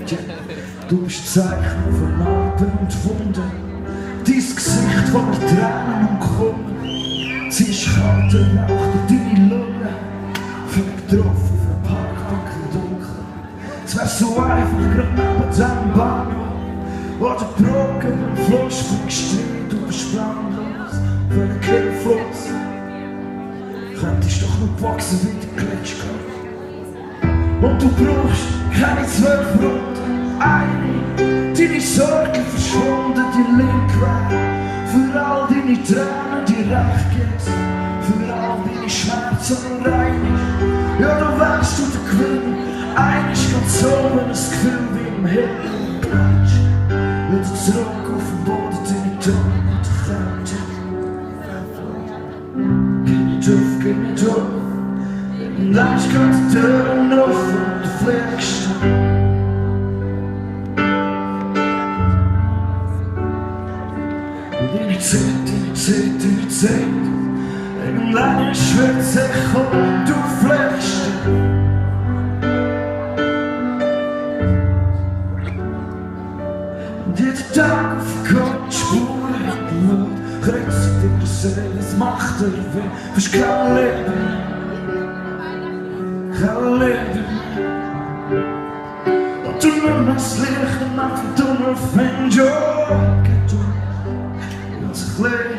Du bist Zeichen von Narben und Wunden, dein Gesicht voller Tränen und Kummer. Sie ist kalter Nacht und deine Lunge, völlig getroffen auf einer Parkbank im Dunkeln. Es wär so einfach, grad neben dem Bahnhof oder Brocken im Fluss von Streit. Du bist planlos, völlig hilflos. Könntest doch nur gewachsen wie der Glitschkopf. Und du brauchst keine 12 Runden, eine. Deine Sorgen verschwunden, die linke Weg. Für all deine Tränen, die recht gibt. Für all deine Schmerzen und rein. Ja, du wärst du der Gewinn. Eines ganz oben, ein Gefühl wie im Himmel. Platsch, wieder zurück auf den Boden, deine Tränen und die Kälte. Geh nicht auf. Und dann geht die Türen auf und du fliegst. Und deine Zeit, irgendwann wird sich und du fliegst. Und jeden Tag auf der Spur hinten kreuzt dir die Seele, es macht dir weh, fast kein Leben. Kein Leben. Und du nimmst das Licht und nach dem Tunnel findest, ja, geht du, und sich lebt.